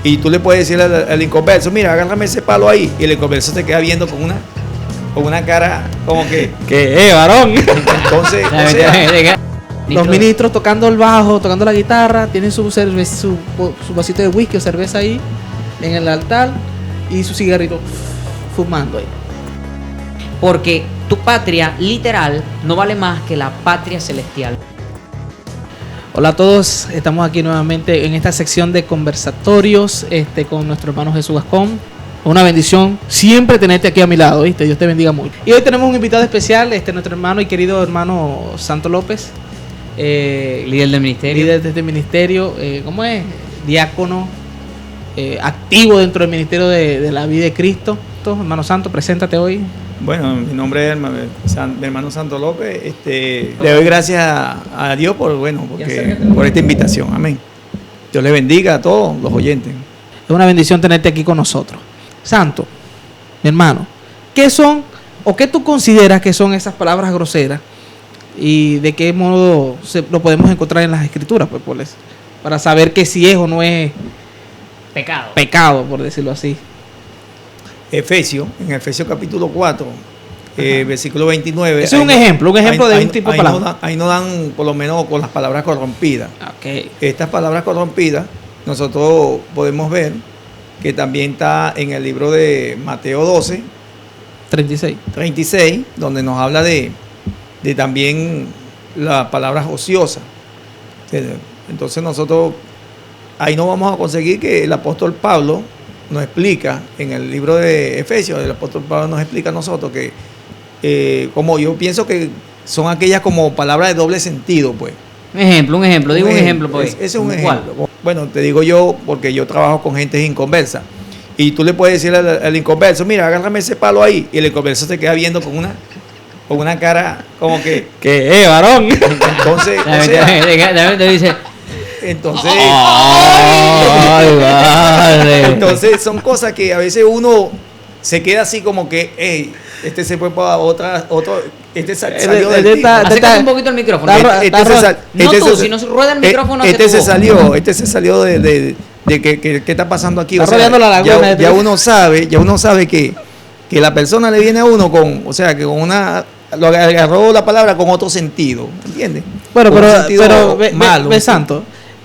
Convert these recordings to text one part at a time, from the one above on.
Y tú le puedes decir al inconverso, mira, agárrame ese palo ahí. Y el inconverso te queda viendo con una cara como que... ¿Qué, varón? Entonces, o sea, los ministros tocando el bajo, tocando la guitarra, tienen su vasito de whisky o cerveza ahí en el altar y su cigarrito fumando ahí. Porque tu patria literal no vale más que la patria celestial. Hola a todos, estamos aquí nuevamente en esta sección de conversatorios con nuestro hermano Jesús Gascón. Una bendición siempre tenerte aquí a mi lado, ¿viste? Dios te bendiga mucho. Y hoy tenemos un invitado especial, nuestro hermano y querido hermano Santo López. Líder del ministerio. Líder de este ministerio, ¿cómo es? Diácono, activo dentro del ministerio de la vida de Cristo. Hermano Santo, preséntate hoy. bueno, mi nombre es hermano Santo López. Le doy gracias a Dios por esta invitación. Amén. Dios le bendiga a todos los oyentes. Es una bendición tenerte aquí con nosotros. Santo, mi hermano, ¿qué son o qué tú consideras que son esas palabras groseras? ¿Y de qué modo lo podemos encontrar en las escrituras? Pues, para saber que si es o no es pecado, por decirlo así. En Efesios capítulo 4, versículo 29. Ese es un ejemplo de un tipo de palabra. Ahí nos dan, por lo menos, con las palabras corrompidas. Okay. Estas palabras corrompidas, nosotros podemos ver que también está en el libro de Mateo 12, 36, donde nos habla de también las palabras ociosas. Entonces nosotros ahí no vamos a conseguir que el apóstol Pablo nos explica en el libro de Efesios, el apóstol Pablo nos explica a nosotros que como yo pienso que son aquellas como palabras de doble sentido, pues. Un ejemplo, digo un ejemplo, pues. Ese es un ejemplo. Bueno, te digo yo porque yo trabajo con gente inconversa. Y tú le puedes decir al inconverso, mira, agárrame ese palo ahí. Y el inconverso te queda viendo con una cara como que... ¿Qué, varón? Entonces, entonces son cosas que a veces uno se queda así como que, hey, se fue para salió del tipo. Acércate un poquito el micrófono. Si no se rueda el micrófono, se salió de qué está pasando aquí. Está rodeando la laguna. Ya uno sabe que la persona le viene a uno lo agarró la palabra con otro sentido, ¿entiendes? Bueno, pero malo. Ve santo.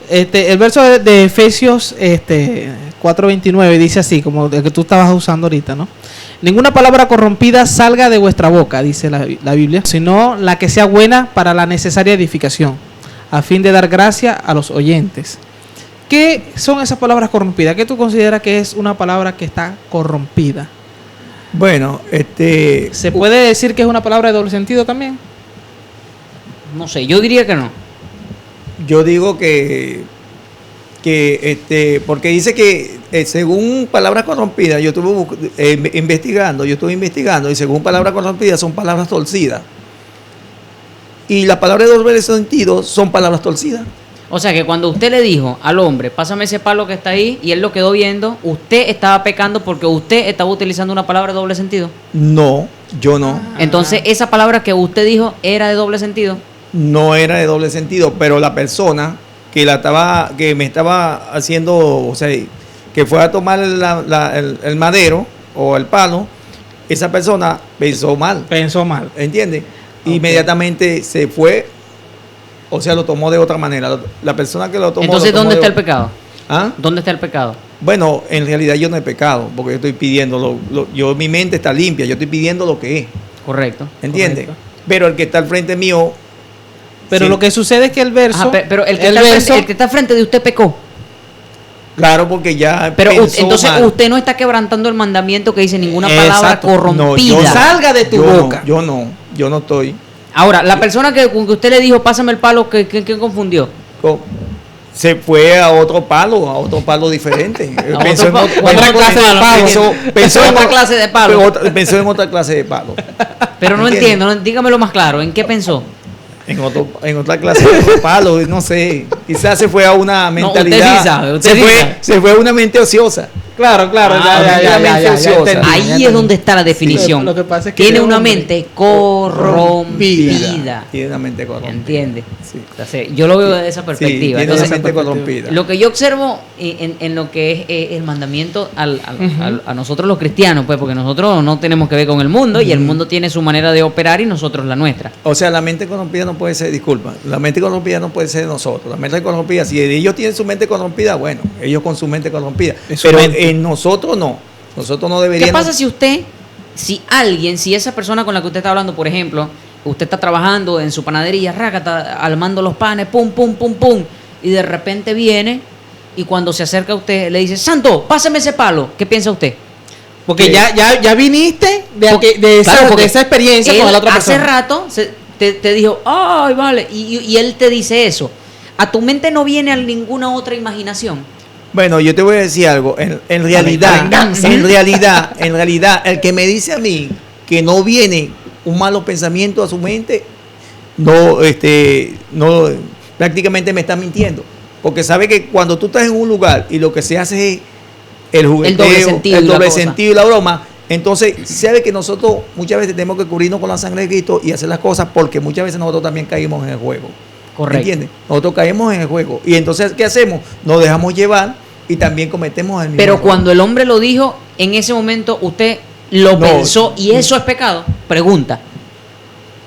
El verso de Efesios 4:29 dice así, como el que tú estabas usando ahorita, ¿no? Ninguna palabra corrompida salga de vuestra boca, dice la Biblia, sino la que sea buena para la necesaria edificación, a fin de dar gracia a los oyentes. ¿Qué son esas palabras corrompidas? ¿Qué tú consideras que es una palabra que está corrompida? Bueno, ¿se puede decir que es una palabra de doble sentido también? No sé, yo diría que no. Yo digo que porque dice que según palabras corrompidas, yo estuve investigando y según palabras corrompidas son palabras torcidas. Y las palabras de doble sentido son palabras torcidas. O sea que cuando usted le dijo al hombre, pásame ese palo que está ahí, y él lo quedó viendo, usted estaba pecando porque usted estaba utilizando una palabra de doble sentido. No, yo no. Entonces, esa palabra que usted dijo era de doble sentido. No era de doble sentido, pero la persona que me estaba haciendo, o sea, que fue a tomar el madero o el palo, esa persona pensó mal. ¿Entiendes? Okay. Inmediatamente se fue, o sea, lo tomó de otra manera. La persona que lo tomó... Entonces, ¿dónde está el pecado? ¿Ah? ¿Dónde está el pecado? Bueno, en realidad yo no he pecado, porque yo estoy pidiendo, mi mente está limpia, yo estoy pidiendo lo que es. Correcto. ¿Entiendes? Correcto. Pero el que está al frente mío... Pero sí. Lo que sucede es que el verso... Ajá, pero el que está al frente de usted pecó. Claro, porque ya pero pensó entonces mal. Usted no está quebrantando el mandamiento que dice ninguna palabra corrompida. No, salga de tu boca. Yo no estoy. Ahora, la persona que usted le dijo, pásame el palo, ¿qué confundió? Se fue a otro palo diferente. Pensó en otra clase de palo. Pensó en otra clase de palo. Pensó en otra clase de palo. Pero no entiendo, dígamelo más claro, ¿en qué pensó? En otra clase de palo, no sé. Quizás se fue a una mentalidad. Usted se fue a una mente ociosa. Claro, ya entendí, Ahí ya es entendí. donde está la definición. Sí, lo que pasa es que tiene el una hombre mente corrompida. Tiene una mente corrompida. ¿Entiendes? Sí. Entonces, yo lo veo desde esa perspectiva. Sí, tiene Entonces, una mente perspectiva. corrompida. lo que yo observo en lo que es el mandamiento a nosotros los cristianos, pues, porque nosotros no tenemos que ver con el mundo y el mundo tiene su manera de operar y nosotros la nuestra. O sea, la mente corrompida no puede ser, disculpa, la mente corrompida no puede ser de nosotros. La mente corrompida, si ellos tienen su mente corrompida, bueno, ellos con su mente corrompida. Es su Pero mente. en nosotros no. Nosotros no ¿Qué deberíamos. pasa si esa persona con la que usted está hablando, por ejemplo, usted está trabajando en su panadería, rácata, armando los panes, pum, pum, pum, pum, y de repente viene y cuando se acerca a usted le dice, Santo, pásame ese palo? ¿Qué piensa usted? Porque Sí. ya viniste Porque de porque esa experiencia él con la otra hace persona. rato te dijo, ay, vale, y él te dice eso. ¿A tu mente no viene a ninguna otra imaginación? Bueno, yo te voy a decir algo. En realidad, venganza. en realidad, el que me dice a mí que no viene un malo pensamiento a su mente, no, prácticamente me está mintiendo. Porque sabe que cuando tú estás en un lugar y lo que se hace es el jugueteo, doble sentido el y la doble cosa. sentido y la broma, entonces sabe que nosotros muchas veces tenemos que cubrirnos con la sangre de Cristo y hacer las cosas porque muchas veces nosotros también caímos en el juego. Correcto. ¿Entiendes? Nosotros caemos en el juego. Y entonces, ¿qué hacemos? Nos dejamos llevar y también cometemos el mismo Pero error. cuando el hombre lo dijo, en ese momento usted lo No. pensó y eso es pecado. Pregunta.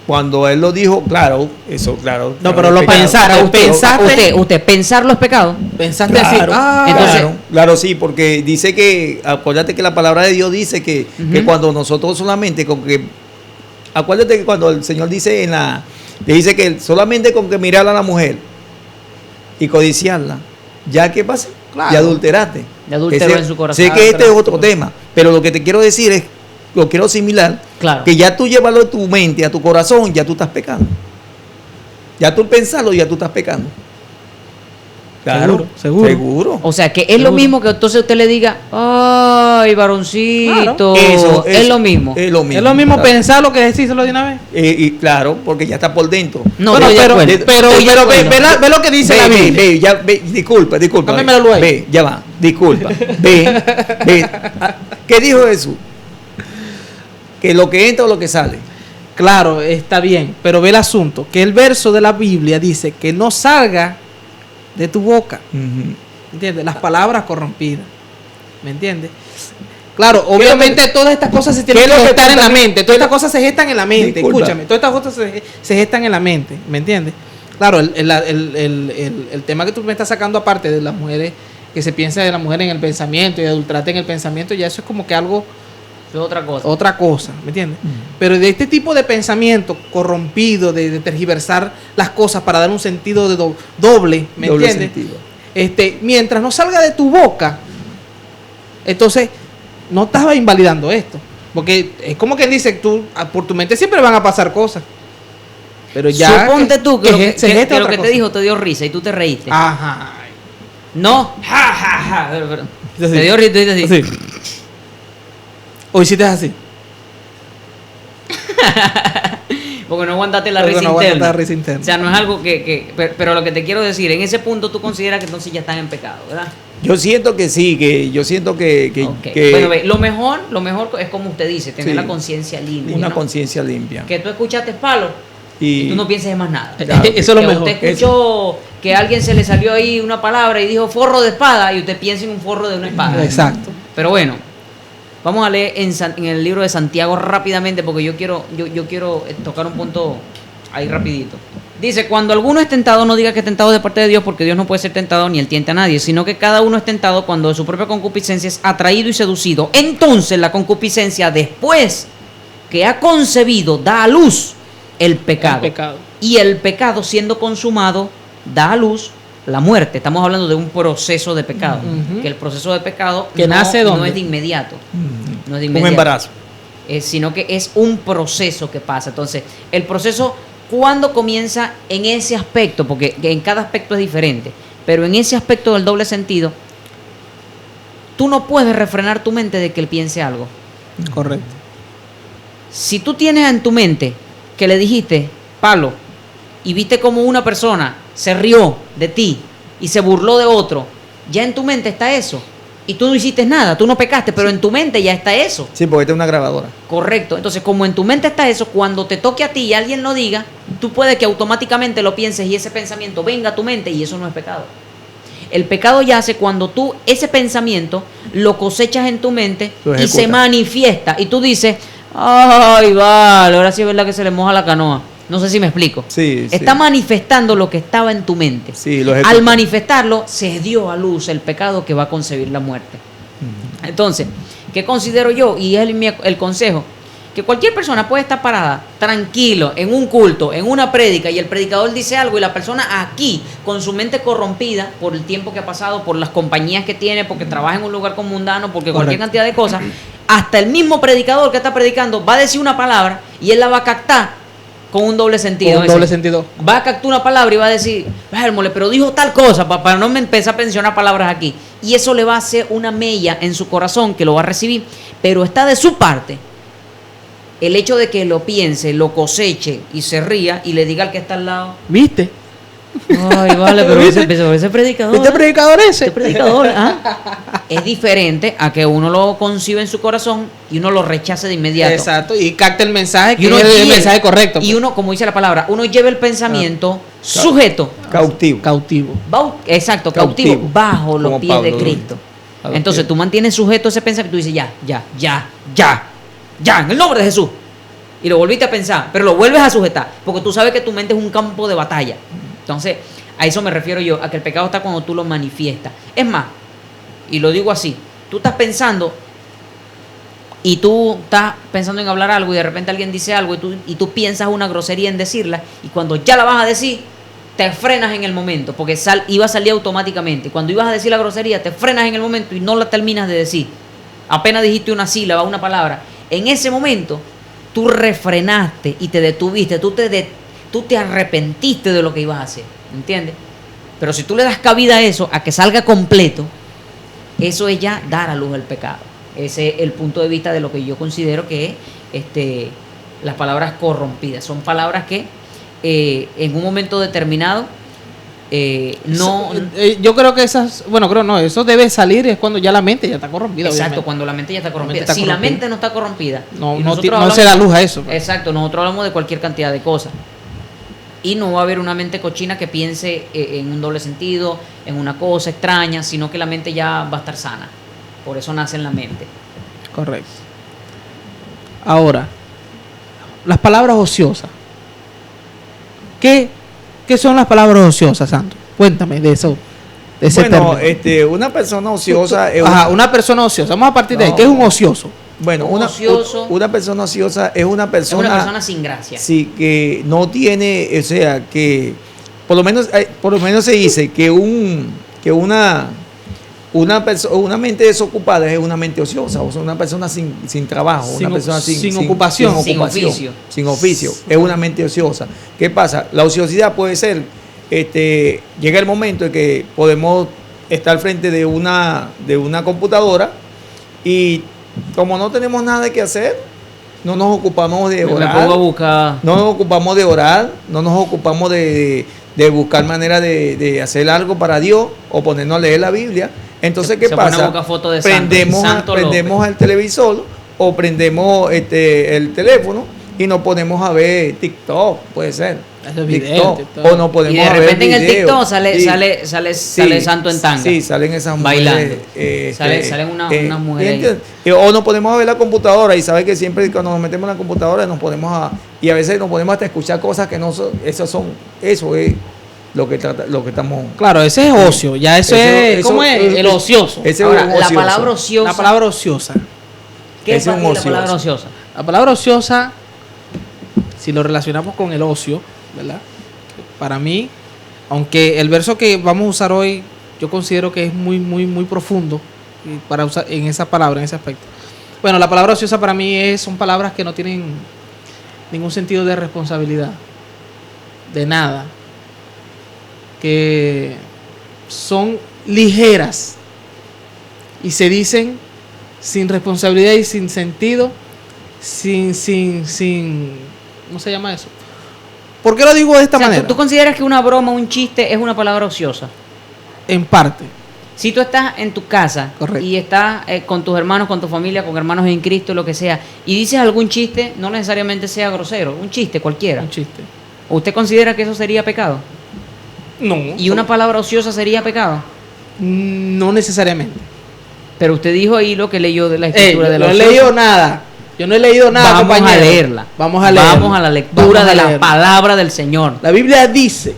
Cuando él lo dijo, claro, eso, claro. No, claro, pero es lo pecado. pensaste, Claro, pensaste. Usted, pensarlo es pecado. Pensaste así. Claro, entonces- claro, sí, porque dice que, acuérdate que la palabra de Dios dice que cuando nosotros solamente con que, acuérdate que cuando el Señor dice le dice que solamente con que mirar a la mujer y codiciarla, ya que pasa, Claro. ya adulteraste. Ya adulteró en su corazón. Sé que este es Claro. otro tema, pero lo que te quiero decir es, lo quiero asimilar, Claro. que ya tú llevarlo a tu mente, a tu corazón, ya tú estás pecando. Ya tú pensarlo, ya tú estás pecando. Seguro. O sea, que es lo Seguro. mismo que entonces usted le diga, ay, varoncito. Eso, es lo mismo. Es lo mismo. Es lo mismo claro. pensar lo que decírselo de una vez. Y claro, porque ya está por dentro. No, Bueno, estoy de pero, acuerdo. pero, Estoy de pero acuerdo. ve lo que dice la Biblia. Disculpa. Cámbiamelo ahí. Ve, ya va, disculpa. Ve. Ah, ¿qué dijo Jesús? Que lo que entra o lo que sale. Claro, está bien, pero ve el asunto, que el verso de la Biblia dice que no salga de tu boca, ¿entiendes? Las palabras corrompidas, ¿me entiendes? Claro, obviamente todas estas cosas se tienen qué es que lo que gestar tú en la también- mente, todas estas cosas se gestan en la mente, Disculpa. escúchame, todas estas cosas se gestan en la mente, ¿me entiendes? Claro, el tema que tú me estás sacando aparte de las mujeres, que se piensa de la mujer en el pensamiento y adulterarte en el pensamiento, ya eso es como que algo... Es otra cosa, ¿me entiendes? Pero de este tipo de pensamiento corrompido, de tergiversar las cosas para dar un sentido de doble, ¿me Doble entiendes? sentido. Mientras no salga de tu boca, entonces no estás invalidando esto. Porque es como que dice, por tu mente siempre van a pasar cosas. Pero ya... Suponte tú que, lo que, se que- gesta que lo otra que te cosa. dijo te dio risa y tú te reíste. Ajá. No, ja, ja, ja. Pero- Es así. te dio risa y tú dices así. Así. O hiciste así. Porque no aguantaste la Porque risa no aguantaste interna. la risa interna. O sea, no es algo pero lo que te quiero decir, en ese punto tú consideras que entonces ya están en pecado, ¿verdad? Yo siento que sí, Ok. que Bueno, ve, lo mejor es como usted dice, tener Sí. la conciencia limpia. una ¿no? conciencia limpia. Que tú escuchaste palo y tú no pienses en más nada. Claro. Eso es lo Que mejor. Usted escuchó que a alguien se le salió ahí una palabra y dijo forro de espada y usted piensa en un forro de una espada. Exacto. Pero bueno, vamos a leer en el libro de Santiago rápidamente porque yo quiero tocar un punto ahí rapidito. Dice, cuando alguno es tentado, no diga que es tentado de parte de Dios, porque Dios no puede ser tentado ni él tienta a nadie, sino que cada uno es tentado cuando de su propia concupiscencia es atraído y seducido. Entonces la concupiscencia, después que ha concebido, da a luz el pecado. El pecado. Y el pecado, siendo consumado, da a luz la muerte. Estamos hablando de un proceso de pecado. Ujú. Que el proceso de pecado ¿Que nace no dónde? es de inmediato. No es de Un inmediato. embarazo. Sino que es un proceso que pasa. Entonces, el proceso, ¿cuándo comienza en ese aspecto? Porque en cada aspecto es diferente. Pero en ese aspecto del doble sentido, tú no puedes refrenar tu mente de que él piense algo. Correcto. Si tú tienes en tu mente que le dijiste palo y viste como una persona se rió de ti y se burló de otro, ya en tu mente está eso. y tú no hiciste nada, tú no pecaste, pero en tu mente ya está eso. Sí, porque esta es una grabadora. Correcto. Entonces, como en tu mente está eso, cuando te toque a ti y alguien lo diga, tú puedes que automáticamente lo pienses y ese pensamiento venga a tu mente y eso no es pecado. El pecado yace cuando tú ese pensamiento lo cosechas en tu mente Lo y se ejecutas. manifiesta y tú dices, ay, vale, ahora sí es verdad que se le moja la canoa. No sé si me explico. Sí, Está sí. manifestando lo que estaba en tu mente. Sí, lo ejecuta. Al manifestarlo, se dio a luz el pecado que va a concebir la muerte. Entonces, ¿qué considero yo? Y es el consejo. Que cualquier persona puede estar parada tranquilo en un culto, en una prédica, y el predicador dice algo y la persona aquí, con su mente corrompida por el tiempo que ha pasado, por las compañías que tiene, porque trabaja en un lugar con mundano, porque cualquier Correcto. cantidad de cosas, hasta el mismo predicador que está predicando va a decir una palabra y él la va a captar con un doble sentido. Con un doble sentido. Va a captar una palabra y va a decir, Hérmole, pero dijo tal cosa, para no me empezar a mencionar palabras aquí. Y eso le va a hacer una mella en su corazón que lo va a recibir, pero está de su parte el hecho de que lo piense, lo coseche y se ría y le diga al que está al lado, ¿Viste? ay, vale, pero ese predicador. ¿Viste el predicador ese? Ese predicador, es diferente a que uno lo concibe en su corazón y uno lo rechace de inmediato. Exacto, y capta el mensaje que Y uno es el lleva- mensaje correcto. Y uno, como dice la palabra, uno lleva el pensamiento sujeto. Cautivo. Cautivo. Exacto, cautivo, Cautivo. bajo los Como pies de Pablo, Cristo. a los Entonces pies. tú mantienes sujeto ese pensamiento y tú dices, ya, en el nombre de Jesús. Y lo volviste a pensar, pero lo vuelves a sujetar, porque tú sabes que tu mente es un campo de batalla. Entonces, a eso me refiero yo, a que el pecado está cuando tú lo manifiestas. Es más, y lo digo así, tú estás pensando y tú estás pensando en hablar algo y de repente alguien dice algo y tú piensas una grosería en decirla y cuando ya la vas a decir, te frenas en el momento, porque iba a salir automáticamente. Cuando ibas a decir la grosería, te frenas en el momento y no la terminas de decir. Apenas dijiste una sílaba, una palabra. En ese momento, tú refrenaste y te detuviste, tú te arrepentiste de lo que ibas a hacer, ¿entiendes? Pero si tú le das cabida a eso, a que salga completo, eso es ya dar a luz el pecado. Ese es el punto de vista de lo que yo considero que es las palabras corrompidas. Son palabras que en un momento determinado Yo creo que eso debe salir es cuando ya la mente ya está corrompida. Exacto, obviamente. cuando la mente ya está La corrompida. mente está Si la corrompida. mente no está corrompida, No, y no, nosotros no hablamos- se da luz a eso. pues. Exacto, nosotros hablamos de cualquier cantidad de cosas. Y no va a haber una mente cochina que piense en un doble sentido, en una cosa extraña, sino que la mente ya va a estar sana. Por eso nace en la mente. Correcto. Ahora, las palabras ociosas. ¿Qué son las palabras ociosas, Santo? Cuéntame de eso. De ese Bueno, término. una persona ociosa es Ajá, una persona ociosa. Vamos a partir de ahí. No. ¿Qué es un ocioso? bueno, Un ocioso. una persona ociosa es una Es persona, una persona sin gracia. sí, que no tiene, o sea, que por lo menos se dice que una mente desocupada es una mente ociosa, o sea, una persona sin trabajo, Sin una persona sin ocupación. Sin oficio. sin oficio, es una mente ociosa. ¿Qué pasa? La ociosidad puede ser, llega el momento en que podemos estar frente de una computadora y como no tenemos nada que hacer, no nos ocupamos de Me orar. pongo a buscar. No nos ocupamos de orar, no nos ocupamos de buscar manera de hacer algo para Dios o ponernos a leer la Biblia. Entonces, ¿qué Se pone a pasa? buscar fotos de Prendemos Santo el televisor o prendemos el teléfono y nos ponemos a ver TikTok, puede ser. Esos videos, TikTok. O nos Y ponemos de a ver repente en el videos. TikTok sale, Sí. sale Santo en tanga. Sí, salen esas Bailando. mujeres. Salen unas mujeres ahí. ¿entiendes? O nos ponemos a ver la computadora y sabes que siempre cuando nos metemos en la computadora nos ponemos y a veces nos ponemos hasta a escuchar cosas que no son, eso es lo que estamos. Claro, ese es ocio. Ya eso es. ¿Cómo es? El ocioso. Ese Ahora, es un la ocioso. palabra ociosa. La palabra ociosa. ¿Qué es ese es para un ti la palabra ocioso. ociosa? La palabra ociosa, si lo relacionamos con el ocio, ¿verdad? Para mí, aunque el verso que vamos a usar hoy, yo considero que es muy, muy, muy profundo para usar en esa palabra, en ese aspecto. Bueno, la palabra ociosa para mí son palabras que no tienen ningún sentido de responsabilidad, de nada, que son ligeras y se dicen sin responsabilidad y sin sentido, ¿cómo se llama eso? ¿Por qué lo digo de esta O sea, manera? ¿tú consideras que una broma, un chiste es una palabra ociosa? En parte. Si tú estás en tu casa Correcto. y estás con tus hermanos, con tu familia, con hermanos en Cristo, lo que sea, y dices algún chiste, no necesariamente sea grosero, un chiste cualquiera. Un chiste. ¿Usted considera que eso sería pecado? No. ¿Y una palabra ociosa sería pecado? No necesariamente. Pero usted dijo ahí lo que leyó de la escritura de Yo la no he ociosa. leído nada. Yo no he leído nada, Vamos compañero. a leerla. Vamos a leerla. Vamos a la lectura Vamos a de la leerla. palabra del Señor. La Biblia dice,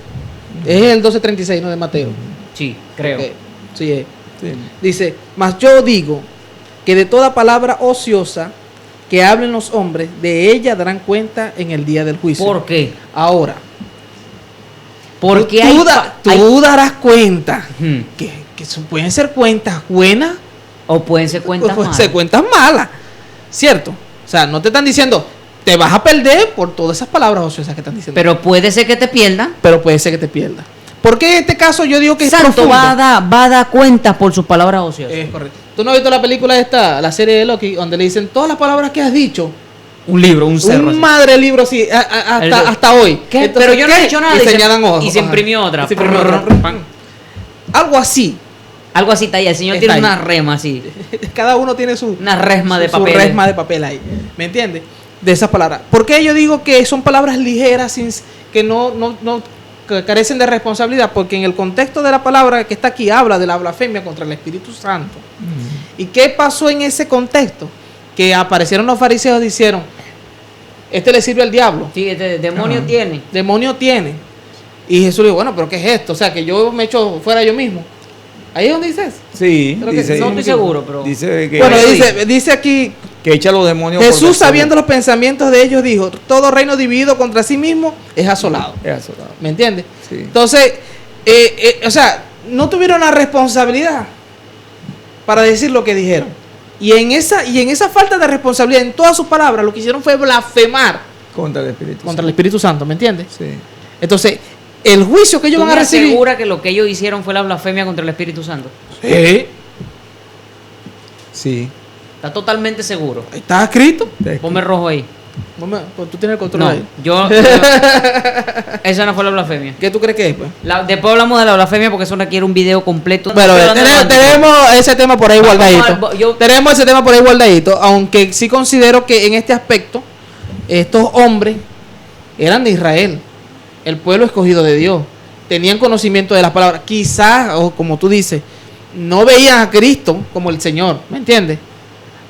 es el 12:36, no de Mateo. Sí, creo. Ok, sí es. Sí. Dice, mas yo digo que de toda palabra ociosa que hablen los hombres, de ella darán cuenta en el día del juicio. ¿Por qué? Ahora, Porque tú darás cuenta Ujú. que pueden ser cuentas buenas O pueden ser cuentas o pueden malas. ser cuentas malas, ¿cierto? O sea, no te están diciendo, te vas a perder por todas esas palabras ociosas que están diciendo. Pero puede ser que te pierdas. Pero puede ser que te pierdas. ¿Por qué en este caso yo digo que es Santo profundo? va a dar cuentas por sus palabras ociosas. Es correcto. ¿Tú no has visto la película esta, la serie de Loki, donde le dicen todas las palabras que has dicho? Un libro, un cerro. Un así. madre libro así, hasta hoy. ¿Qué? Entonces, Pero yo no he ¿qué? dicho nada. Y señalan ojos. y se Ajá. imprimió otra. Y se imprimió otra. Algo así. Algo así está ahí. El señor Está tiene ahí. una rema así. Cada uno tiene su, Una resma de su papel. resma de papel ahí. ¿Me entiendes? De esas palabras. ¿Por qué yo digo que son palabras ligeras, que no que carecen de responsabilidad? Porque en el contexto de la palabra que está aquí habla de la blasfemia contra el Espíritu Santo. ¿Y qué pasó en ese contexto? Que aparecieron los fariseos y dijeron, este le sirve al diablo. Sí, este demonio Ajá. tiene. Demonio tiene. Y Jesús le dijo, bueno, pero ¿qué es esto? O sea, que yo me echo fuera yo mismo. Ahí es donde dice eso. Sí, Creo que dice, no estoy seguro, pero. dice que, Bueno, sí. dice aquí, que echa los demonios por Jesús, deseo. sabiendo los pensamientos de ellos, dijo, todo reino dividido contra sí mismo es asolado. Es asolado. ¿Me entiendes? Sí. Entonces, o sea, no tuvieron la responsabilidad para decir lo que dijeron. Y en esa falta de responsabilidad, en todas sus palabras, lo que hicieron fue blasfemar Contra el Espíritu contra el Espíritu Santo, ¿me entiendes? Sí. Entonces, el juicio que ellos ¿Tú van a me recibir... aseguras que lo que ellos hicieron fue la blasfemia contra el Espíritu Santo? Sí, Sí. ¿Estás totalmente seguro? está escrito. Ponme rojo ahí. Pues tú tienes el control No, ahí. esa no fue la blasfemia. ¿Qué tú crees que es, pues? Después hablamos de la blasfemia porque eso requiere un video completo. Bueno, Estoy hablando de lo tenemos ese tema por ahí Vamos guardadito. yo- Tenemos ese tema por ahí guardadito, aunque sí considero que en este aspecto estos hombres eran de Israel, el pueblo escogido de Dios, tenían conocimiento de las palabras. Quizás, o como tú dices, no veían a Cristo como el Señor, ¿me entiendes?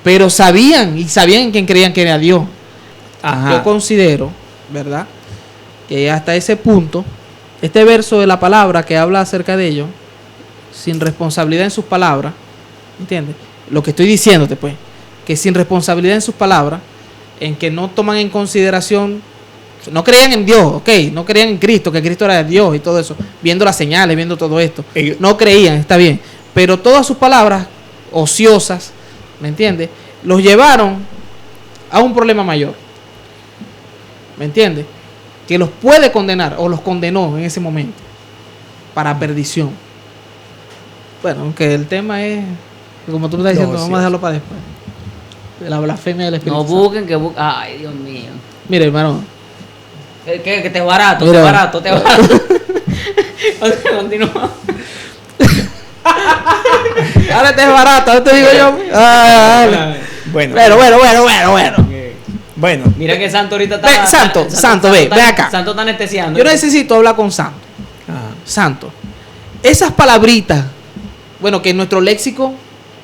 Pero sabían en quién creían que era Dios. Ajá. Yo considero, ¿verdad?, que hasta ese punto, este verso de la palabra que habla acerca de ellos, sin responsabilidad en sus palabras, ¿entiendes? Lo que estoy diciéndote, pues, que sin responsabilidad en sus palabras, en que no toman en consideración, no creían en Dios, ok, no creían en Cristo, que Cristo era Dios y todo eso, viendo las señales, viendo todo esto, Ellos- no creían, está bien, pero todas sus palabras ociosas, ¿me entiendes?, los llevaron a un problema mayor, ¿me entiendes?, que los puede condenar, o los condenó en ese momento, para perdición. Bueno, aunque el tema es, como tú me estás diciendo, No, vamos sí. a dejarlo para después. De la blasfemia del Espíritu No Santo. busquen, que busquen. Ay, Dios mío. Mire, hermano, Que te es barato, Mira. te es barato, te es barato. Continúa. ahora te es barato, ahora te digo yo. Dale. Bueno. Bueno. Bueno. Mira que Santo ahorita está. Ve, Santo, ve acá. Santo está anestesiando. Yo necesito hablar con Santo. Ajá. Santo. Esas palabritas, bueno, que en nuestro léxico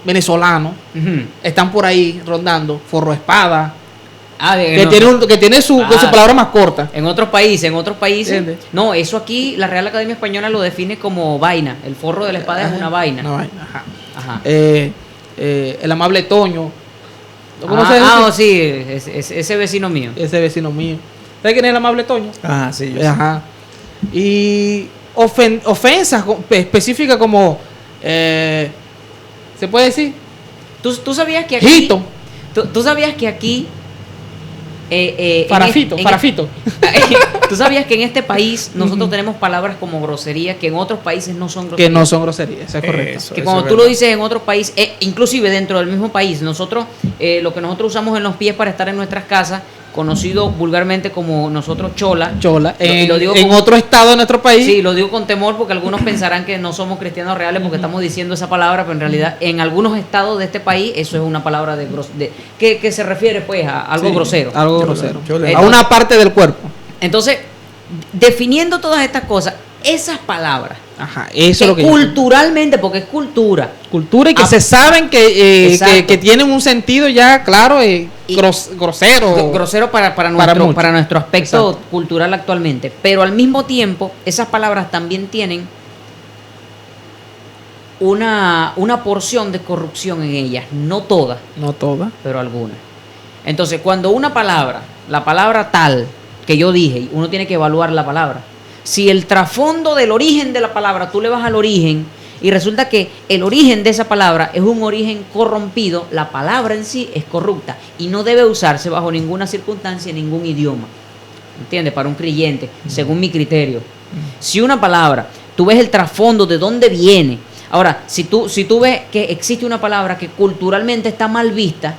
venezolano Ujú. están por ahí rondando, forro espada, Ah, bien, que no. tiene su palabra más corta. En otros países. ¿Entiendes? No, eso aquí la Real Academia Española lo define como vaina. El forro de la espada es una vaina. Una vaina, ajá. Ajá. El amable Toño. ¿Lo conoces? Sí, ese vecino mío. Ese vecino mío. ¿Sabes quién es el amable Toño? Ajá, sí. yo sé. Ajá. Y ofensas específicas como, ¿se puede decir? ¿Tú sabías que aquí... Hito. ¿Tú sabías que aquí... Farafito. ¿Tú sabías que en este país nosotros tenemos palabras como grosería que en otros países no son Que groserías? no son groserías, eso es correcto. Eso, Que eso cuando es tú lo verdad. dices en otros países, inclusive dentro del mismo país, nosotros, lo que nosotros usamos en los pies para estar en nuestras casas, conocido vulgarmente como nosotros chola. Chola. Y lo digo En con- otro estado de nuestro país. Sí, lo digo con temor porque algunos pensarán que no somos cristianos reales porque estamos diciendo esa palabra, pero en realidad en algunos estados de este país eso es una palabra que se refiere pues a algo Sí, grosero. Algo Chola, grosero. chola. A una parte del cuerpo. Entonces, definiendo todas estas cosas, esas palabras, Ajá, eso es que lo que yo- culturalmente, porque es cultura, cultura y que Ah, se saben exacto. que tienen un sentido ya claro Y- grosero. grosero para muchos. nuestro aspecto Exacto. cultural actualmente, pero al mismo tiempo esas palabras también tienen una porción de corrupción en ellas, no todas, No toda. pero algunas. Entonces, cuando una palabra, la palabra tal que yo dije, uno tiene que evaluar la palabra. Si el trasfondo del origen de la palabra, tú le vas al origen y resulta que el origen de esa palabra es un origen corrompido, la palabra en sí es corrupta y no debe usarse bajo ninguna circunstancia en ningún idioma. ¿Entiendes? Para un creyente, según mi criterio. Si una palabra, tú ves el trasfondo de dónde viene. Ahora, si tú ves que existe una palabra que culturalmente está mal vista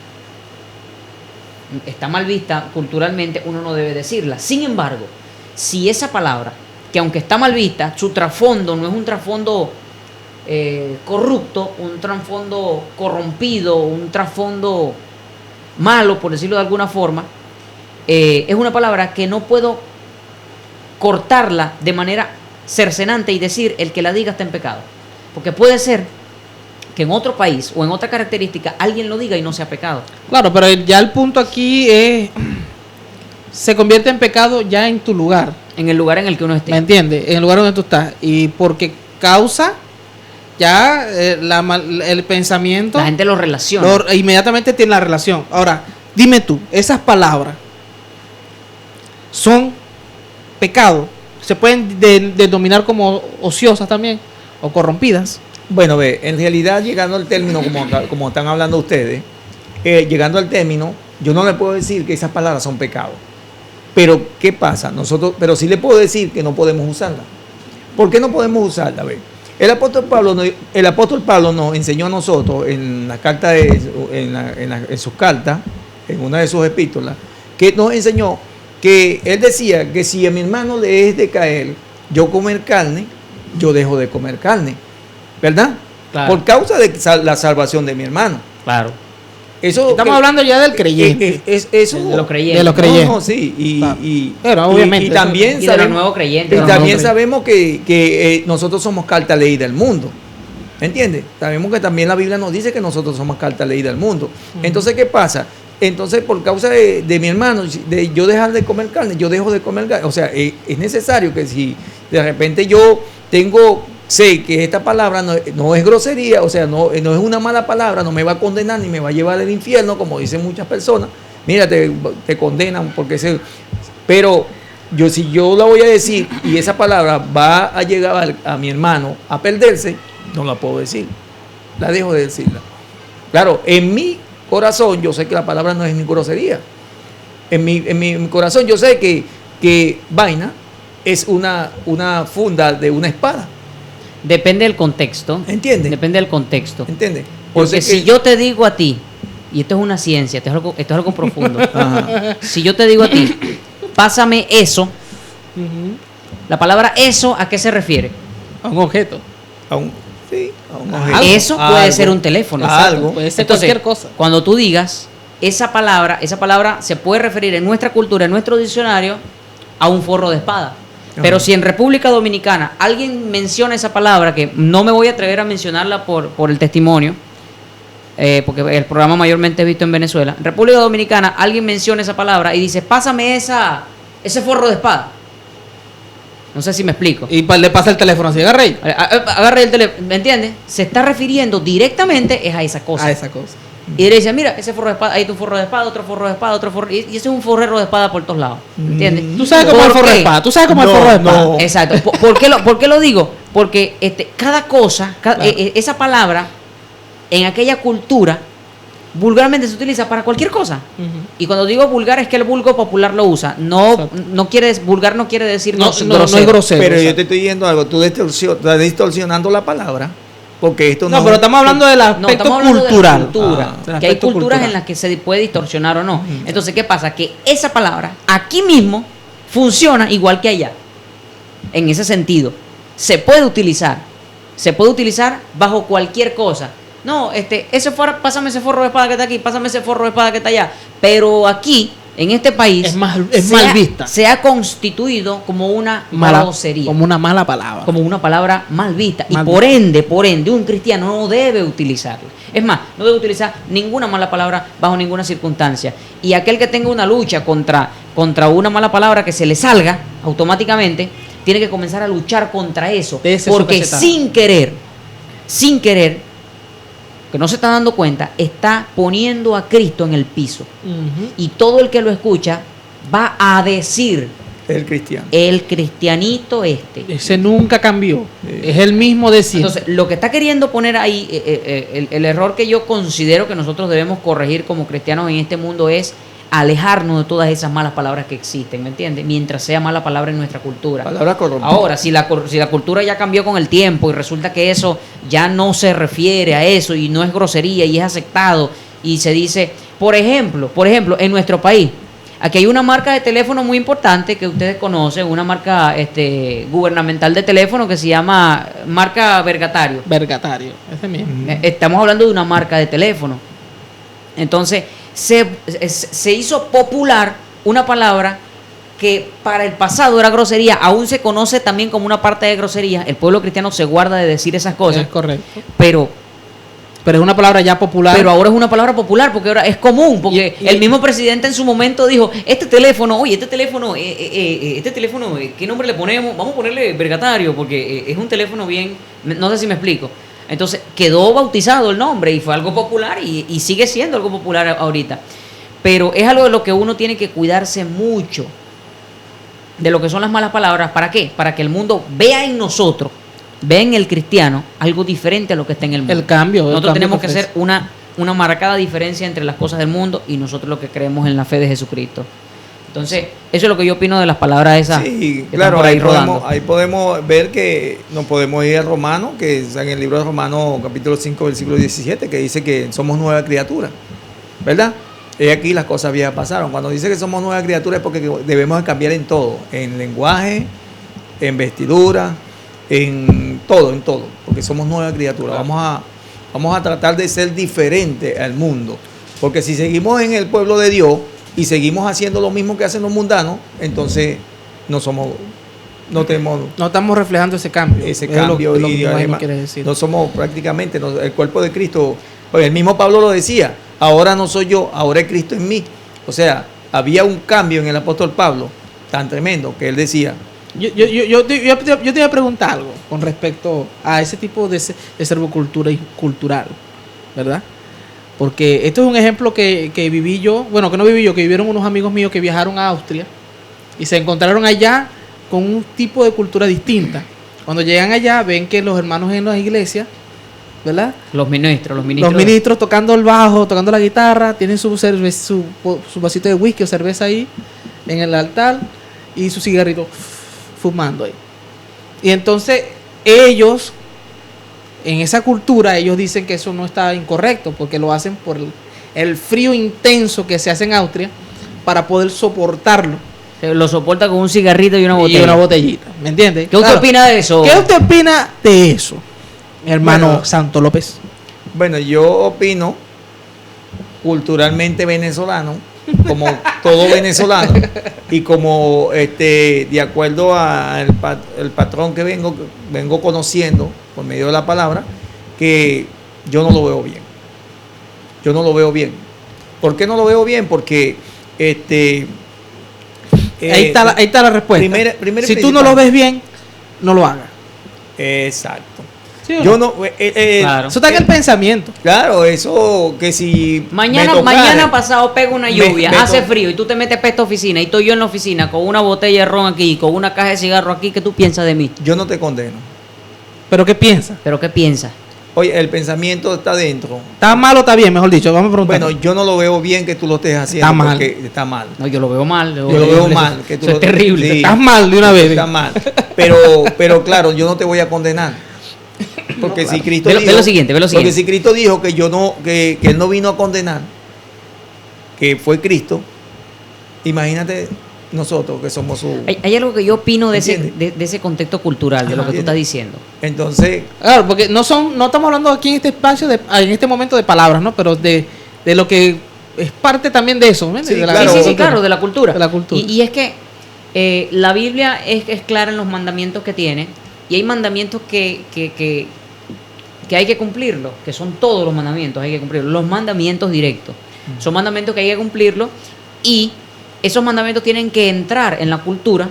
culturalmente, uno no debe decirla. Sin embargo, si esa palabra, que aunque está mal vista, su trasfondo no es un trasfondo corrupto, un trasfondo corrompido, un trasfondo malo, por decirlo de alguna forma, es una palabra que no puedo cortarla de manera cercenante y decir el que la diga está en pecado. Porque puede ser que en otro país o en otra característica alguien lo diga y no sea pecado. Claro, pero ya el punto aquí es se convierte en pecado ya en tu lugar. En el lugar en el que uno esté. ¿Me entiendes? En el lugar donde tú estás. Y porque causa ya el pensamiento. La gente lo relaciona. Inmediatamente tiene la relación. Ahora, dime tú, esas palabras son pecado. Se pueden denominar como ociosas también o corrompidas. Bueno, ve, en realidad llegando al término, como están hablando ustedes, llegando al término, yo no le puedo decir que esas palabras son pecados. Pero, ¿qué pasa? Pero sí le puedo decir que no podemos usarlas. ¿Por qué no podemos usarla? Ve, el apóstol Pablo nos enseñó a nosotros en la carta en sus cartas, en una de sus epístolas, que nos enseñó que él decía que si a mi hermano le es de caer yo comer carne, yo dejo de comer carne. ¿Verdad? Claro. Por causa de la salvación de mi hermano. Claro. Eso Estamos hablando ya del creyente. Eso, De los creyentes. De los creyentes. No, sí. Claro. Y Pero obviamente y también Y de los nuevos creyentes. y ¿no? también nuevos sabemos que nosotros somos carta leída del mundo. ¿Entiendes? Sabemos que también la Biblia nos dice que nosotros somos carta leída del mundo. Entonces, ¿qué pasa? Entonces, por causa de mi hermano, de yo dejar de comer carne, yo dejo de comer carne. O sea, es necesario que si de repente yo sé que esta palabra no es grosería, o sea, no es una mala palabra, no me va a condenar ni me va a llevar al infierno, como dicen muchas personas. Mira, te condenan porque pero si yo la voy a decir y esa palabra va a llegar a mi hermano a perderse, no la puedo decir. La dejo de decirla. Claro, en mi corazón yo sé que la palabra no es ni grosería. En mi corazón yo sé que vaina es una funda de una espada. Depende del contexto. ¿Entiendes? Depende del contexto. ¿Entiendes? Porque si yo te digo a ti, y esto es una ciencia, esto es algo profundo. Ajá. Si yo te digo a ti, pásame eso, Ujú. la palabra eso, ¿a qué se refiere? A un objeto. A un Algo. objeto. Eso puede Algo. ser un teléfono. Algo. Puede ser Entonces, cualquier cosa. cuando tú digas esa palabra se puede referir en nuestra cultura, en nuestro diccionario, a un forro de espada. Pero si en República Dominicana alguien menciona esa palabra, que no me voy a atrever a mencionarla por el testimonio, porque el programa mayormente es visto en Venezuela, en República Dominicana alguien menciona esa palabra y dice, pásame ese forro de espada. No sé si me explico. Y le pasa el teléfono así, agarra ahí. Agarre el teléfono, ¿me entiendes? Se está refiriendo directamente es a esa cosa. A esa cosa. Y le dice, mira, ese forro de espada, ahí tu forro de espada, otro forro de espada, otro forro. Y ese es un forrero de espada por todos lados. ¿Entiendes? Tú sabes cómo es el ¿Por forro de qué? espada. Tú sabes cómo es el No, forro de espada. no. Exacto. ¿Por qué lo digo? Porque cada cosa, Claro. esa palabra, en aquella cultura, vulgarmente se utiliza para cualquier cosa. Ujú. Y cuando digo vulgar es que el vulgo popular lo usa. Exacto. Vulgar no quiere decir No, grosero. no es grosero. Pero yo exacto. te estoy diciendo algo, tú estás distorsionando la palabra Porque esto No, pero estamos hablando del aspecto estamos hablando cultural. de la cultura, Del que hay aspecto culturas cultural. en las que se puede distorsionar o no. Entonces, ¿qué pasa? Que esa palabra aquí mismo funciona igual que allá. En ese sentido, se puede utilizar bajo cualquier cosa. No, pásame ese forro de espada que está aquí, pásame ese forro de espada que está allá. Pero aquí, en este país, Es mal vista. se ha constituido como una grosería. Como una mala palabra. Como una palabra mal vista. Mal Y por ende, un cristiano no debe utilizarla. Es más, no debe utilizar ninguna mala palabra bajo ninguna circunstancia. Y aquel que tenga una lucha contra una mala palabra que se le salga automáticamente, tiene que comenzar a luchar contra eso. De ese Porque supersetado. sin querer, que no se está dando cuenta, está poniendo a Cristo en el piso. Ujú. Y todo el que lo escucha va a decir, el cristiano. el cristianito este. Ese nunca cambió. Es el mismo de siempre. Entonces, lo que está queriendo poner ahí, el error que yo considero que nosotros debemos corregir como cristianos en este mundo es alejarnos de todas esas malas palabras que existen, ¿me entiendes? Mientras sea mala palabra en nuestra cultura. Palabra corrompida. Ahora, si la cultura ya cambió con el tiempo y resulta que eso ya no se refiere a eso y no es grosería y es aceptado y se dice, por ejemplo, en nuestro país, aquí hay una marca de teléfono muy importante que ustedes conocen, una marca gubernamental de teléfono que se llama marca Vergatario. Vergatario. Ese mismo. Estamos hablando de una marca de teléfono. Entonces, se hizo popular una palabra que para el pasado era grosería, aún se conoce también como una parte de grosería. El pueblo cristiano se guarda de decir esas cosas, Es correcto. pero Pero es una palabra ya popular. ahora es una palabra popular porque ahora es común, porque Y- el mismo presidente en su momento dijo, este teléfono, ¿qué nombre le ponemos? Vamos a ponerle Vergatario porque es un teléfono bien, no sé si me explico. Entonces quedó bautizado el nombre y fue algo popular y sigue siendo algo popular ahorita. Pero es algo de lo que uno tiene que cuidarse mucho, de lo que son las malas palabras. ¿Para qué? Para que el mundo vea en nosotros, vea en el cristiano algo diferente a lo que está en el mundo. El cambio. Nosotros tenemos que hacer una marcada diferencia entre las cosas del mundo y nosotros lo que creemos en la fe de Jesucristo. Entonces, eso es lo que yo opino de las palabras esas Sí, que claro, están por ahí ahí rodando. podemos ver que nos podemos ir a Romanos, que es en el libro de Romanos capítulo 5 versículo 17, que dice que somos nueva criatura, ¿verdad? Y aquí las cosas viejas pasaron. Cuando dice que somos nueva criatura es porque debemos de cambiar en todo, en lenguaje, en vestidura, en todo, porque somos nueva criatura. Vamos a tratar de ser diferentes al mundo, porque si seguimos en el pueblo de Dios y seguimos haciendo lo mismo que hacen los mundanos, entonces no tenemos No estamos reflejando ese cambio. ese Es cambio lo y que además quiere decir. no somos prácticamente el cuerpo de Cristo. Pues el mismo Pablo lo decía, ahora no soy yo, ahora es Cristo en mí. O sea, había un cambio en el apóstol Pablo tan tremendo que él decía, Yo te iba a preguntar algo con respecto a ese tipo de servocultura y cultural, ¿verdad? Porque esto es un ejemplo que viví yo, bueno, que no viví yo, que vivieron unos amigos míos que viajaron a Austria y se encontraron allá con un tipo de cultura distinta. Cuando llegan allá ven que los hermanos en las iglesias, ¿verdad? Los ministros. Los ministros tocando el bajo, tocando la guitarra, tienen su vasito de whisky o cerveza ahí en el altar y su cigarrito fumando ahí. Y entonces ellos, en esa cultura, ellos dicen que eso no está incorrecto porque lo hacen por el frío intenso que se hace en Austria para poder soportarlo. Lo soporta con un cigarrito y una botella. Y una botellita, ¿me entiendes? ¿Qué usted opina de eso? ¿Qué usted opina de eso, mi hermano Bueno, Santo López? bueno, yo opino culturalmente venezolano, como todo venezolano, y como de acuerdo al el patrón que vengo conociendo por medio de la palabra, que yo no lo veo bien. Yo no lo veo bien. ¿Por qué no lo veo bien? Porque Ahí está la respuesta. Si tú no lo ves bien, no lo hagas. Exacto. ¿Sí o Yo no? no. Claro. Eso está en el pensamiento. Claro, eso que si Mañana pasado pega una lluvia, hace frío y tú te metes para esta oficina y estoy yo en la oficina con una botella de ron aquí, con una caja de cigarro aquí, ¿qué tú piensas de mí? yo no te condeno. ¿Pero qué piensas? ¿Pero qué piensas? Oye, el pensamiento está dentro. ¿Está mal o está bien? Mejor dicho, vamos a preguntar. Bueno, yo no lo veo bien que tú lo estés haciendo. Está mal. Porque está mal. No, yo lo veo mal. Yo lo veo mal. Que tú Eso es terrible. sí, Estás mal de una vez. está mal. Pero claro, yo no te voy a condenar. Porque No, si claro. Cristo Ve lo dijo, siguiente. porque si Cristo dijo que que él no vino a condenar, que fue Cristo, imagínate nosotros que somos su. Hay algo que yo opino de ¿Entiendes? ese contexto cultural, de lo que tú estás diciendo. Entonces, Claro, porque no estamos hablando aquí en este espacio, en este momento de palabras, ¿no? Pero de lo que es parte también de eso, ¿entiendes? Sí, De la- claro. Sí, claro, de la cultura. De la cultura. Y es que la Biblia es clara en los mandamientos que tiene, y hay mandamientos que hay que cumplirlos, que son todos los mandamientos, hay que cumplirlos. Los mandamientos directos. Son mandamientos que hay que cumplirlos, y esos mandamientos tienen que entrar en la cultura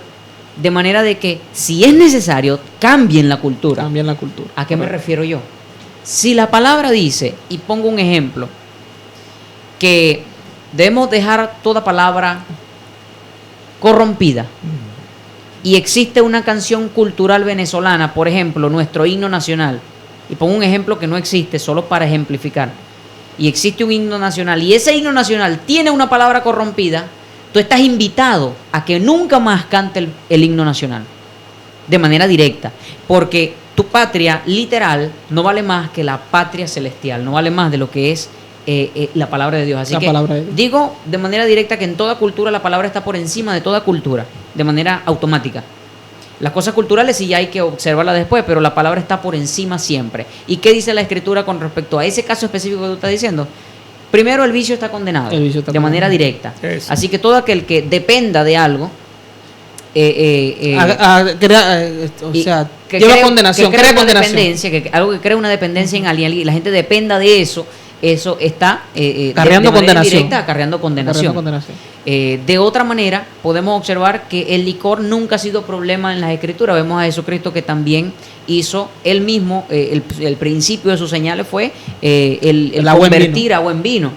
de manera de que, si es necesario, cambien la cultura. También la cultura. ¿A qué me refiero yo? Si la palabra dice, y pongo un ejemplo, que debemos dejar toda palabra corrompida, y existe una canción cultural venezolana, por ejemplo, nuestro himno nacional, y pongo un ejemplo que no existe, solo para ejemplificar, y existe un himno nacional, y ese himno nacional tiene una palabra corrompida, tú estás invitado a que nunca más cante el himno nacional, de manera directa, porque tu patria literal no vale más que la patria celestial, no vale más de lo que es la palabra de Dios. Así La que palabra de Dios. digo de manera directa que en toda cultura la palabra está por encima de toda cultura, de manera automática. Las cosas culturales sí ya hay que observarlas después, pero la palabra está por encima siempre. ¿Y qué dice la Escritura con respecto a ese caso específico que tú estás diciendo? Primero, el vicio está condenado, El vicio está de manera condenado. directa. Eso. Así que todo aquel que dependa de algo, O y sea, que lleva crea- condenación, que crea una condenación. dependencia, algo que crea una dependencia en alguien y la gente dependa de eso, eso está Acarreando de manera condenación. indirecta acarreando condenación. Condenación. De otra manera, podemos observar que el licor nunca ha sido problema en las Escrituras. Vemos a Jesucristo que también hizo él mismo, el principio de sus señales fue el El agua en convertir agua en vino.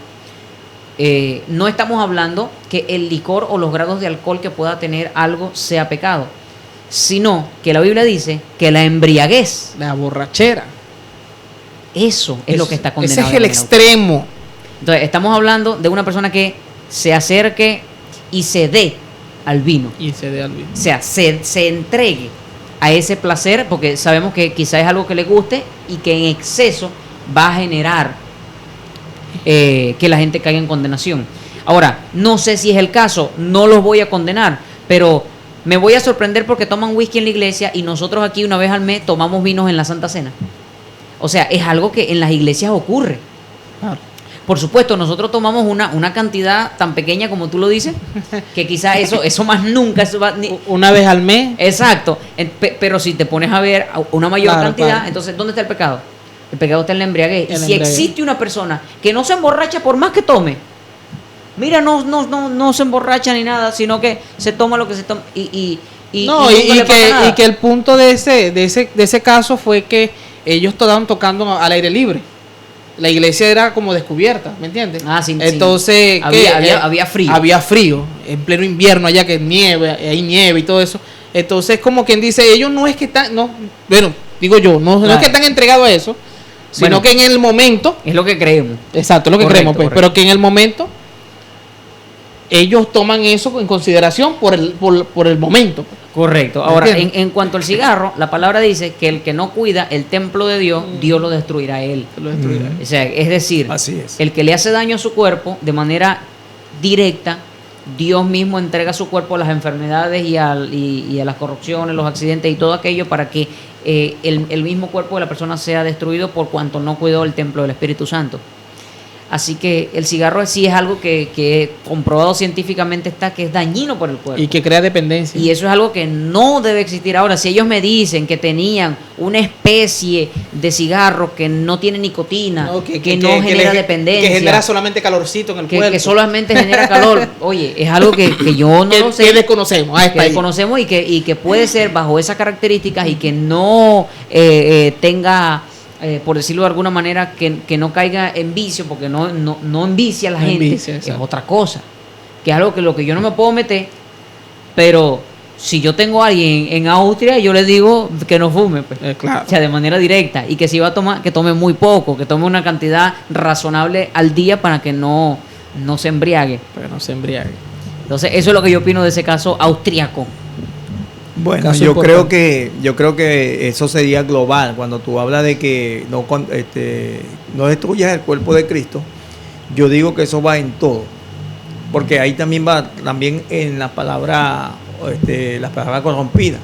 No estamos hablando que el licor o los grados de alcohol que pueda tener algo sea pecado, sino que la Biblia dice que la embriaguez, La borrachera. eso es lo que está condenado. Ese es el de manera extremo. Entonces, estamos hablando de una persona que se acerque y se dé al vino. Y se dé al vino. O sea, se entregue a ese placer, porque sabemos que quizás es algo que le guste y que en exceso va a generar que la gente caiga en condenación. Ahora, no sé si es el caso, no los voy a condenar, pero me voy a sorprender porque toman whisky en la iglesia y nosotros aquí una vez al mes tomamos vinos en la Santa Cena. O sea, es algo que en las iglesias ocurre. Claro. Por supuesto, nosotros tomamos una cantidad tan pequeña como tú lo dices, que quizás eso más nunca, eso va, Una vez al mes. exacto, pero si te pones a ver una mayor Claro, cantidad, claro. entonces ¿dónde está el pecado? El pecado está en la embriaguez. En Y la si embriaguez. existe una persona que no se emborracha por más que tome, mira, no se emborracha ni nada, sino que se toma lo que se toma y No, nunca le pasa nada. y que el punto de ese caso fue que ellos estaban tocando al aire libre. La iglesia era como descubierta, ¿me entiendes? Ah, sí, sí. Entonces, Había frío. Había frío, en pleno invierno allá que nieve, hay nieve y todo eso. Entonces, como quien dice, ellos no es que están, no, bueno, digo yo, no Claro. es que están entregados a eso, sino Bueno. que en el momento, Es lo que creemos. exacto, es lo que Correcto, creemos, pues, correcto. pero que en el momento ellos toman eso en consideración por el momento. Correcto. Ahora, ¿Entiendes? en cuanto al cigarro, la palabra dice que el que no cuida el templo de Dios, Dios lo destruirá a él. Lo destruirá. O sea, es decir, así es. el que le hace daño a su cuerpo de manera directa, Dios mismo entrega su cuerpo a las enfermedades y a las corrupciones, los accidentes y todo aquello para que el mismo cuerpo de la persona sea destruido por cuanto no cuidó el templo del Espíritu Santo. Así que el cigarro sí es algo que comprobado científicamente está que es dañino por el cuerpo. Y que crea dependencia. Y eso es algo que no debe existir. Ahora, si ellos me dicen que tenían una especie de cigarro que no tiene nicotina, No, que no genera dependencia, que genera solamente calorcito en el cuerpo. que solamente genera calor, oye, es algo que yo no que, lo sé, que desconocemos. que desconocemos y que puede ser bajo esas características y que no tenga, por decirlo de alguna manera, que no caiga en vicio, porque no envicia a la No gente, envicia, es exacto. otra cosa. Que es algo que lo que yo no me puedo meter, pero si yo tengo a alguien en Austria, yo le digo que no fume, pues. Claro. O sea, de manera directa. Y que si va a tomar, que tome muy poco, que tome una cantidad razonable al día para que no se embriague. Pero no se embriague. Entonces, eso es lo que yo opino de ese caso austriaco. Bueno, Caso yo importante. creo que eso sería global. Cuando tú hablas de que no destruyas el cuerpo de Cristo, yo digo que eso va en todo. Porque ahí también va también en las palabras corrompidas.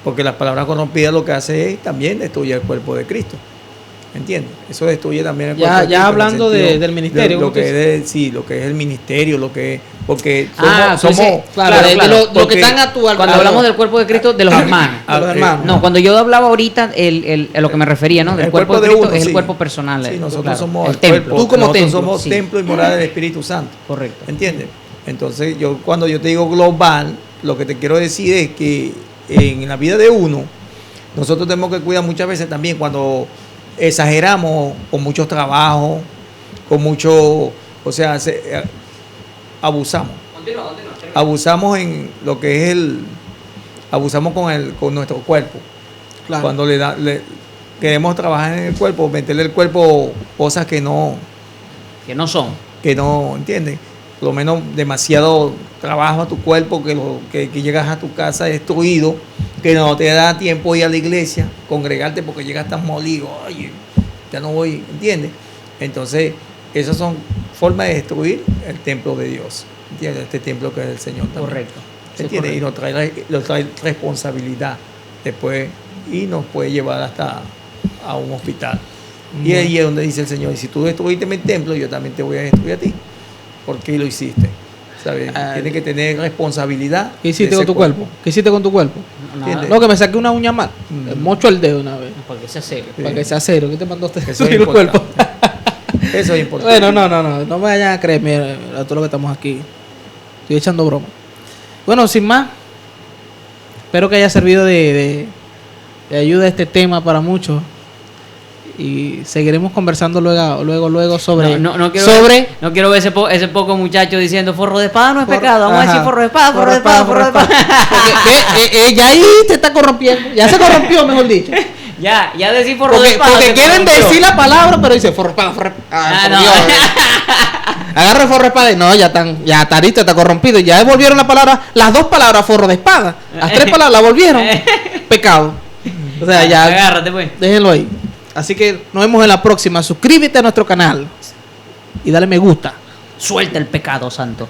Porque las palabras corrompidas lo que hace es también destruye el cuerpo de Cristo. ¿Entiendes? Eso destruye también el cuerpo de Cristo. Ya hablando en el sentido del ministerio. lo que es, sí, lo que es el ministerio, lo que es. Porque Tú dices, Claro, de lo que porque están a tu cuando alrededor. hablamos del cuerpo de Cristo, de los hermanos. de los hermanos. No, cuando yo hablaba ahorita, a lo que me refería, ¿no? Del El cuerpo de cuerpo de Cristo uno, es el sí. cuerpo personal. Sí, nosotros claro, somos el el templo. cuerpo. Tú como nosotros templo, somos sí. templo y morada del Espíritu Santo. Correcto. ¿Entiendes? Entonces, cuando yo te digo global, lo que te quiero decir es que en la vida de uno, nosotros tenemos que cuidar muchas veces también cuando exageramos con muchos trabajos, con mucho, o sea, abusamos. Continúa. Abusamos en lo que es abusamos con nuestro cuerpo. Claro. Cuando queremos trabajar en el cuerpo, meterle al cuerpo cosas que no, Que no son. ¿entiendes? Por lo menos demasiado trabajo a tu cuerpo, que llegas a tu casa destruido, que no te da tiempo ir a la iglesia, congregarte porque llegas tan molido, oye, ya no voy, ¿entiendes? Entonces, esas son formas de destruir el templo de Dios, ¿entiendes? Este templo que es el Señor también. Correcto. ¿Entiendes? Y nos trae responsabilidad después y nos puede llevar hasta a un hospital. Y ahí es donde dice el Señor, y si tú destruiste mi templo, yo también te voy a destruir a ti. ¿Por qué lo hiciste? ¿Sabes? Tienes que tener responsabilidad. ¿Qué hiciste de con ese tu cuerpo? ¿Qué hiciste con tu cuerpo? Nada. No, que me saqué una uña mal. Me mocho el dedo una vez. Porque sea serio. Sí. Para que sea cero. ¿Qué te mandó usted? Eso es Destruir el cuerpo. importante. Eso es importante. Bueno, no me vayan a creer, mira, a todo lo que estamos aquí. Estoy echando broma. Bueno, sin más, espero que haya servido de ayuda este tema para muchos. Y seguiremos conversando luego sobre... No quiero sobre ver, no quiero ver ese poco muchacho diciendo forro de espada no es Forro- pecado. Vamos a ajá. decir forro de espada. Porque ya ahí te está corrompiendo. Ya se corrompió, mejor dicho. Ya decir forro de espada. Porque se quieren corrompió. decir la palabra, pero dice forro espada, forro Ah, por no. Dios. Agarra el forro de espada y no, ya está listo, está corrompido. Ya devolvieron la palabra, las dos palabras forro de espada. Las tres palabras la volvieron. Pecado. O sea, ya. Agárrate, pues. Déjenlo ahí. Así que nos vemos en la próxima. Suscríbete a nuestro canal y dale me gusta. Suelta el pecado, santo.